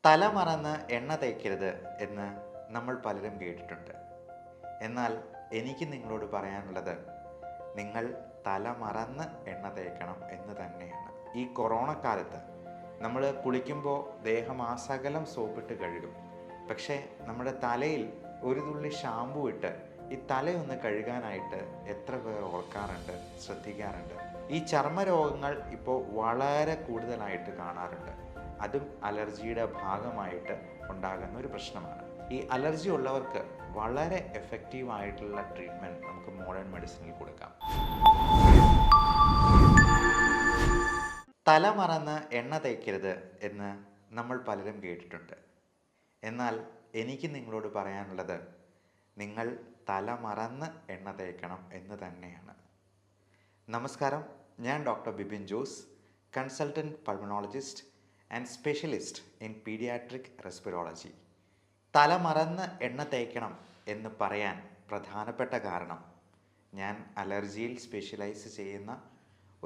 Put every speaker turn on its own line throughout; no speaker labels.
തല മറന്ന് എണ്ണ തേക്കരുത് എന്ന് നമ്മൾ പലരും കേട്ടിട്ടുണ്ട്. എന്നാൽ എനിക്ക് നിങ്ങളോട് പറയാനുള്ളത്, നിങ്ങൾ തല മറന്ന് എണ്ണ തേക്കണം എന്ന് തന്നെയാണ്. ഈ കൊറോണ കാലത്ത് നമ്മൾ കുളിക്കുമ്പോൾ ദേഹമാസകലം സോപ്പിട്ട് കഴുകും. പക്ഷേ നമ്മുടെ തലയിൽ ഒരു തുള്ളി ഷാമ്പു ഇട്ട് ഈ തലയൊന്ന് കഴുകാനായിട്ട് എത്ര പേർ ഓർക്കാറുണ്ട്, ശ്രദ്ധിക്കാറുണ്ട്? ഈ ചർമ്മരോഗങ്ങൾ ഇപ്പോൾ വളരെ കൂടുതലായിട്ട് കാണാറുണ്ട്. അതും അലർജിയുടെ ഭാഗമായിട്ട് ഉണ്ടാകുന്ന ഒരു പ്രശ്നമാണ്. ഈ അലർജി ഉള്ളവർക്ക് വളരെ എഫക്റ്റീവ് ആയിട്ടുള്ള ട്രീറ്റ്മെൻറ്റ് നമുക്ക് മോഡേൺ മെഡിസിനിൽ കൊടുക്കാം. തല മറന്ന് എണ്ണ തേക്കരുത് എന്ന് നമ്മൾ പലരും കേട്ടിട്ടുണ്ട്. എന്നാൽ എനിക്ക് നിങ്ങളോട് പറയാനുള്ളത്, നിങ്ങൾ തല മറന്ന് എണ്ണ തേക്കണം എന്ന് തന്നെയാണ്. നമസ്കാരം, ഞാൻ doctor Bipin Jose, consultant pulmonologist and specialist in paediatric റെസ്പിറോളജി. തല മറന്ന് എണ്ണ തേക്കണം എന്ന് പറയാൻ പ്രധാനപ്പെട്ട കാരണം, ഞാൻ അലർജിയിൽ സ്പെഷ്യലൈസ് ചെയ്യുന്ന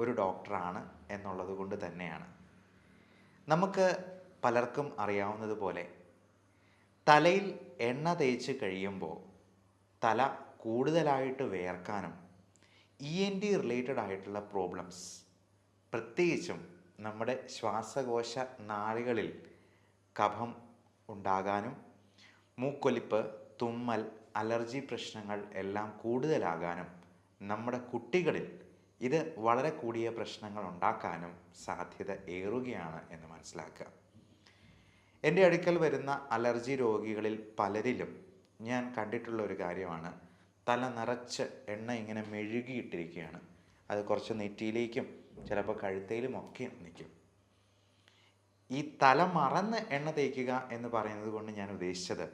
ഒരു ഡോക്ടറാണ് എന്നുള്ളത് കൊണ്ട് തന്നെയാണ്. നമുക്ക് പലർക്കും അറിയാവുന്നതുപോലെ തലയിൽ എണ്ണ തേച്ച് കഴിയുമ്പോൾ തല കൂടുതലായിട്ട് വേർക്കാനും ENT റിലേറ്റഡ് ആയിട്ടുള്ള പ്രോബ്ലംസ്, പ്രത്യേകിച്ചും നമ്മുടെ ശ്വാസകോശ നാളികളിൽ കഫം ഉണ്ടാകാനും മൂക്കൊലിപ്പ്, തുമ്മൽ, അലർജി പ്രശ്നങ്ങൾ എല്ലാം കൂടുതലാകാനും നമ്മുടെ കുട്ടികളിൽ ഇത് വളരെ കൂടിയ പ്രശ്നങ്ങൾ ഉണ്ടാക്കാനും സാധ്യത ഏറുകയാണ് എന്ന് മനസ്സിലാക്കുക. എൻ്റെ അടുക്കൽ വരുന്ന അലർജി രോഗികളിൽ പലരിലും ഞാൻ കണ്ടിട്ടുള്ള ഒരു കാര്യമാണ്, തല നിറച്ച് എണ്ണ ഇങ്ങനെ മെഴുകിയിട്ടിരിക്കുകയാണ്. അത് കുറച്ച് നെറ്റിയിലേക്കും ചിലപ്പോൾ കഴുത്തയിലും ഒക്കെ നിൽക്കും. ഈ തല മറന്ന് എണ്ണ തേക്കുക എന്ന് പറയുന്നത് കൊണ്ട് ഞാൻ ഉദ്ദേശിച്ചത്,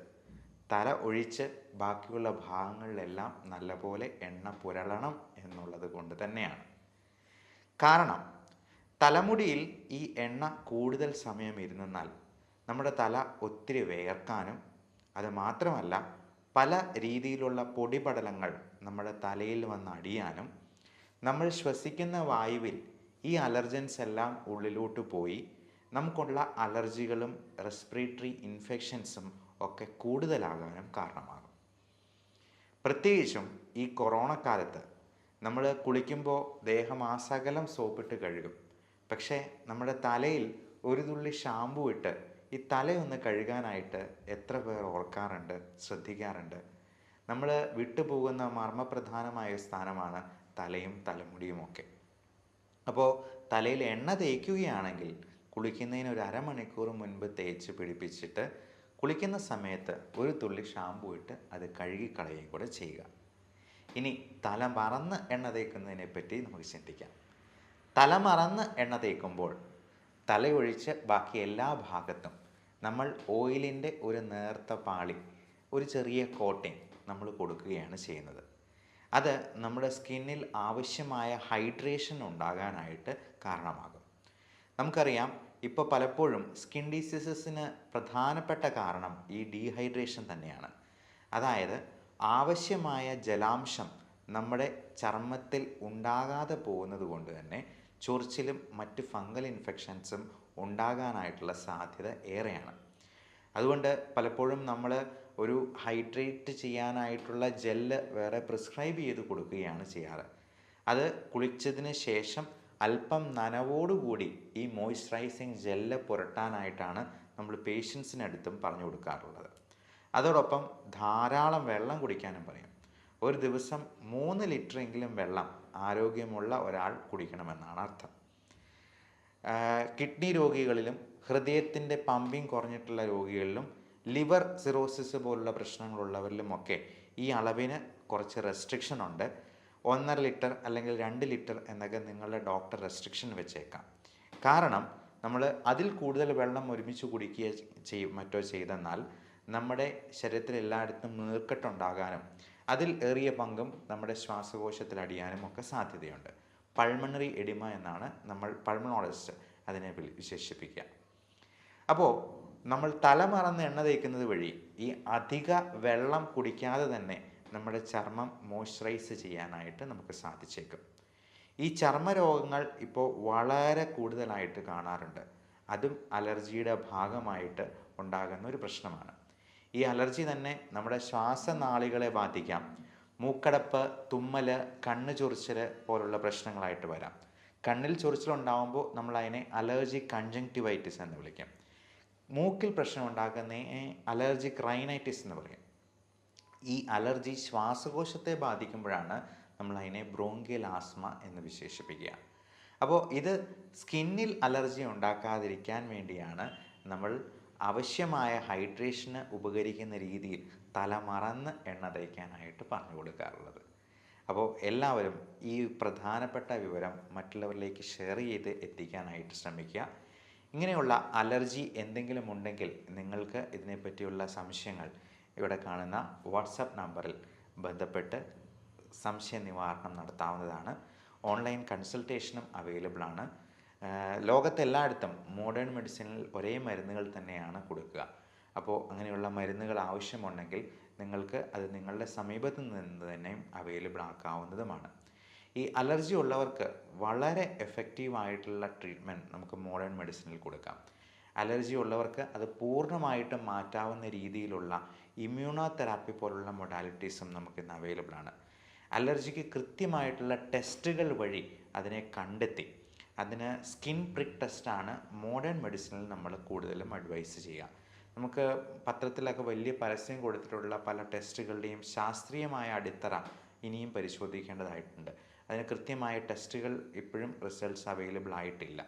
തല ഒഴിച്ച് ബാക്കിയുള്ള ഭാഗങ്ങളിലെല്ലാം നല്ലപോലെ എണ്ണ പുരളണം എന്നുള്ളത് കൊണ്ട് തന്നെയാണ്. കാരണം തലമുടിയിൽ ഈ എണ്ണ കൂടുതൽ സമയം ഇരുന്നാൽ നമ്മുടെ തല ഒത്തിരി വേർക്കാനും, അത് മാത്രമല്ല പല രീതിയിലുള്ള പൊടിപടലങ്ങൾ നമ്മുടെ തലയിൽ വന്ന് അടിയാനും, നമ്മൾ ശ്വസിക്കുന്ന വായുവിൽ ഈ അലർജൻസ് എല്ലാം ഉള്ളിലോട്ട് പോയി നമുക്കുള്ള അലർജികളും റെസ്പിറേറ്ററി ഇൻഫെക്ഷൻസും ഒക്കെ കൂടുതലാകാനും കാരണമാകും. പ്രത്യേകിച്ചും ഈ കൊറോണ കാലത്ത് നമ്മൾ കുളിക്കുമ്പോൾ ദേഹമാസകലം സോപ്പിട്ട് കഴുകും. പക്ഷേ നമ്മുടെ തലയിൽ ഒരു തുള്ളി ഷാമ്പു ഇട്ട് ഈ തലയൊന്ന് കഴുകാനായിട്ട് എത്ര പേർ ഓർക്കാറുണ്ട്, ശ്രദ്ധിക്കാറുണ്ട്? നമ്മൾ വിട്ടുപോകുന്ന മർമ്മപ്രധാനമായ സ്ഥാനമാണ് തലയും തലമുടിയും ഒക്കെ. അപ്പോൾ തലയിൽ എണ്ണ തേക്കുകയാണെങ്കിൽ കുളിക്കുന്നതിന് ഒരു അരമണിക്കൂർ മുൻപ് തേച്ച് പിടിപ്പിച്ചിട്ട് കുളിക്കുന്ന സമയത്ത് ഒരു തുള്ളി ഷാമ്പു ഇട്ട് അത് കഴുകിക്കളയുകയും കൂടെ ചെയ്യുക. ഇനി തല മറന്ന് എണ്ണ തേക്കുന്നതിനെ പറ്റി നമുക്ക് ചിന്തിക്കാം. തല മറന്ന് എണ്ണ തേക്കുമ്പോൾ തലയൊഴിച്ച് ബാക്കി എല്ലാ ഭാഗത്തും നമ്മൾ ഓയിലിൻ്റെ ഒരു നേർത്ത പാളി, ഒരു ചെറിയ കോട്ടിങ് നമ്മൾ കൊടുക്കുകയാണ് ചെയ്യുന്നത്. അത് നമ്മുടെ സ്കിന്നിൽ ആവശ്യമായ ഹൈഡ്രേഷൻ ഉണ്ടാകാനായിട്ട് കാരണമാകും. നമുക്കറിയാം, ഇപ്പോൾ പലപ്പോഴും സ്കിൻ ഡിസീസസിന് പ്രധാനപ്പെട്ട കാരണം ഈ ഡീഹൈഡ്രേഷൻ തന്നെയാണ്. അതായത് ആവശ്യമായ ജലാംശം നമ്മുടെ ചർമ്മത്തിൽ ഉണ്ടാകാതെ പോകുന്നത് കൊണ്ട് തന്നെ ചൊറിച്ചിലും മറ്റ് ഫംഗൽ ഇൻഫെക്ഷൻസും ഉണ്ടാകാനായിട്ടുള്ള സാധ്യത ഏറെയാണ്. അതുകൊണ്ട് പലപ്പോഴും നമ്മൾ ഒരു ഹൈഡ്രേറ്റ് ചെയ്യാനായിട്ടുള്ള ജെല്ല് വേറെ പ്രിസ്ക്രൈബ് ചെയ്ത് കൊടുക്കുകയാണ് ചെയ്യാറ്. അത് കുളിച്ചതിന് ശേഷം അല്പം നനവോടുകൂടി ഈ മോയ്സ്ചറൈസിങ് ജെല്ല് പുരട്ടാനായിട്ടാണ് നമ്മൾ പേഷ്യൻസിനടുത്തും പറഞ്ഞു കൊടുക്കാറുള്ളത്. അതോടൊപ്പം ധാരാളം വെള്ളം കുടിക്കാനും പറയും. ഒരു ദിവസം 3 ലിറ്ററെങ്കിലും വെള്ളം ആരോഗ്യമുള്ള ഒരാൾ കുടിക്കണമെന്നാണ് അർത്ഥം. കിഡ്നി രോഗികളിലും ഹൃദയത്തിൻ്റെ പമ്പിങ് കുറഞ്ഞിട്ടുള്ള രോഗികളിലും ലിവർ സിറോസിസ് പോലുള്ള പ്രശ്നങ്ങളുള്ളവരിലുമൊക്കെ ഈ അളവിന് കുറച്ച് റെസ്ട്രിക്ഷൻ ഉണ്ട്. 1.5 ലിറ്റർ അല്ലെങ്കിൽ 2 ലിറ്റർ എന്നൊക്കെ നിങ്ങളുടെ ഡോക്ടർ റെസ്ട്രിക്ഷൻ വെച്ചേക്കാം. കാരണം നമ്മൾ അതിൽ കൂടുതൽ വെള്ളം ഒരുമിച്ച് കുടിക്കുക മറ്റോ ചെയ്തെന്നാൽ നമ്മുടെ ശരീരത്തിൽ എല്ലായിടത്തും നീർക്കെട്ടുണ്ടാകാനും അതിൽ ഏറിയ പങ്കും നമ്മുടെ ശ്വാസകോശത്തിൽ അടിയാനും ഒക്കെ സാധ്യതയുണ്ട്. പൾമണറി എഡിമ എന്നാണ് നമ്മൾ പൾമണോളജിസ്റ്റ് അതിനെ വിശേഷിപ്പിക്കുക. അപ്പോൾ നമ്മൾ തല മറന്ന് എണ്ണ തേക്കുന്നത് വഴി ഈ അധിക വെള്ളം കുടിക്കാതെ തന്നെ നമ്മുടെ ചർമ്മം മോയ്സ്ചറൈസ് ചെയ്യാനായിട്ട് നമുക്ക് സാധിച്ചേക്കും. ഈ ചർമ്മരോഗങ്ങൾ ഇപ്പോൾ വളരെ കൂടുതലായിട്ട് കാണാറുണ്ട്. അതും അലർജിയുടെ ഭാഗമായിട്ട് ഉണ്ടാകുന്ന ഒരു പ്രശ്നമാണ്. ഈ അലർജി തന്നെ നമ്മുടെ ശ്വാസനാളികളെ ബാധിക്കാം. മൂക്കടപ്പ്, തുമ്മൽ, കണ്ണ് ചൊറിച്ചൽ പോലുള്ള പ്രശ്നങ്ങളായിട്ട് വരാം. കണ്ണിൽ ചൊറിച്ചിലുണ്ടാകുമ്പോൾ നമ്മൾ അതിനെ അലർജിക് കൺജങ്ക്റ്റിവൈറ്റിസ് എന്ന് വിളിക്കും. മൂക്കിൽ പ്രശ്നം ഉണ്ടാക്കുന്നതിനെ അലർജിക് റൈനൈറ്റിസ് എന്ന് പറയും. ഈ അലർജി ശ്വാസകോശത്തെ ബാധിക്കുമ്പോഴാണ് നമ്മൾ അതിനെ ബ്രോങ്കിയൽ ആസ്മ എന്ന് വിശേഷിപ്പിക്കുക. അപ്പോൾ ഇത് സ്കിന്നിൽ അലർജി ഉണ്ടാക്കാതിരിക്കാൻ വേണ്ടിയാണ് നമ്മൾ ആവശ്യമായ ഹൈഡ്രേഷന് ഉപകരിക്കുന്ന രീതിയിൽ തലമറന്ന് എണ്ണ തേക്കാനായിട്ട് പറഞ്ഞു കൊടുക്കാറുള്ളത്. അപ്പോൾ എല്ലാവരും ഈ പ്രധാനപ്പെട്ട വിവരം മറ്റുള്ളവരിലേക്ക് ഷെയർ ചെയ്ത് എത്തിക്കാനായിട്ട് ശ്രമിക്കുക. ഇങ്ങനെയുള്ള അലർജി എന്തെങ്കിലും ഉണ്ടെങ്കിൽ നിങ്ങൾക്ക് ഇതിനെപ്പറ്റിയുള്ള സംശയങ്ങൾ ഇവിടെ കാണുന്ന വാട്സപ്പ് നമ്പറിൽ ബന്ധപ്പെട്ട് സംശയ നിവാരണം നടത്താവുന്നതാണ്. ഓൺലൈൻ കൺസൾട്ടേഷനും അവൈലബിൾ ആണ്. ലോകത്തെല്ലായിടത്തും മോഡേൺ മെഡിസിനിൽ ഒരേ മരുന്നുകൾ തന്നെയാണ് കൊടുക്കുക. അപ്പോൾ അങ്ങനെയുള്ള മരുന്നുകൾ ആവശ്യമുണ്ടെങ്കിൽ നിങ്ങൾക്ക് അത് നിങ്ങളുടെ സമീപത്ത് നിന്ന് തന്നെ അവൈലബിൾ ആക്കാവുന്നതുമാണ്. ഈ അലർജി ഉള്ളവർക്ക് വളരെ എഫക്റ്റീവായിട്ടുള്ള ട്രീറ്റ്മെൻറ്റ് നമുക്ക് മോഡേൺ മെഡിസിനിൽ കൊടുക്കാം. അലർജി ഉള്ളവർക്ക് അത് പൂർണ്ണമായിട്ടും മാറ്റാവുന്ന രീതിയിലുള്ള ഇമ്മ്യൂണോ തെറാപ്പി പോലുള്ള മൊഡാലിറ്റീസും നമുക്കിന്ന് അവൈലബിൾ ആണ്. അലർജിക്ക് കൃത്യമായിട്ടുള്ള ടെസ്റ്റുകൾ വഴി അതിനെ കണ്ടെത്തി അതിന് സ്കിൻ പ്രിക്ക് ടെസ്റ്റാണ് മോഡേൺ മെഡിസിനിൽ നമ്മൾ കൂടുതലും അഡ്വൈസ് ചെയ്യുക. നമുക്ക് പത്രത്തിലൊക്കെ വലിയ പരസ്യം കൊടുത്തിട്ടുള്ള പല ടെസ്റ്റുകളുടെയും ശാസ്ത്രീയമായ അടിത്തറ ഇനിയും പരിശോധിക്കേണ്ടതായിട്ടുണ്ട്. അതിന് കൃത്യമായ ടെസ്റ്റുകൾ ഇപ്പോഴും റിസൾട്ട്സ് അവൈലബിൾ ആയിട്ടില്ല.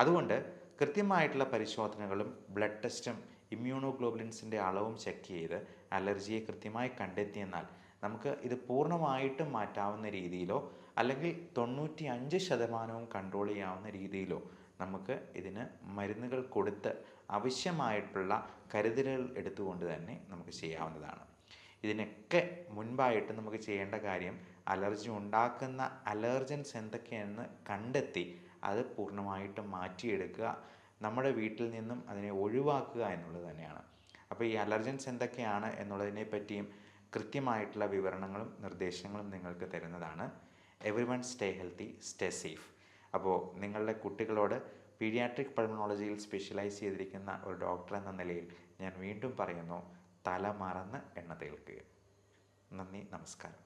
അതുകൊണ്ട് കൃത്യമായിട്ടുള്ള പരിശോധനകളും ബ്ലഡ് ടെസ്റ്റും ഇമ്മ്യൂണോഗ്ലോബുലിൻസിൻ്റെ അളവും ചെക്ക് ചെയ്ത് അലർജിയെ കൃത്യമായി കണ്ടെത്തിയെന്നാൽ നമുക്ക് ഇത് പൂർണ്ണമായിട്ടും മാറ്റാവുന്ന രീതിയിലോ അല്ലെങ്കിൽ 95% കൺട്രോൾ ചെയ്യാവുന്ന രീതിയിലോ നമുക്ക് ഇതിന് മരുന്നുകൾ കൊടുത്ത് ആവശ്യമായിട്ടുള്ള കരുതലുകൾ എടുത്തുകൊണ്ട് തന്നെ നമുക്ക് ചെയ്യാവുന്നതാണ്. ഇതിനൊക്കെ മുൻപായിട്ട് നമുക്ക് ചെയ്യേണ്ട കാര്യം അലർജി ഉണ്ടാക്കുന്ന അലർജൻസ് എന്തൊക്കെയാണെന്ന് കണ്ടെത്തി അത് പൂർണ്ണമായിട്ടും മാറ്റിയെടുക്കുക, നമ്മുടെ വീട്ടിൽ നിന്നും അതിനെ ഒഴിവാക്കുക എന്നുള്ളത് തന്നെയാണ്. അപ്പോൾ ഈ അലർജൻസ് എന്തൊക്കെയാണ് എന്നുള്ളതിനെ പറ്റിയും കൃത്യമായിട്ടുള്ള വിവരണങ്ങളും നിർദ്ദേശങ്ങളും നിങ്ങൾക്ക് തരുന്നതാണ്. Everyone stay healthy, stay safe. അപ്പോൾ നിങ്ങളുടെ കുട്ടികളോട് പീഡിയാട്രിക് പൾമണോളജിയിൽ സ്പെഷ്യലൈസ് ചെയ്തിരിക്കുന്ന ഒരു ഡോക്ടർ എന്ന നിലയിൽ ഞാൻ വീണ്ടും പറയുന്നു, തല മറന്ന് എണ്ണ തേൽക്കുക. നന്ദി, നമസ്കാരം.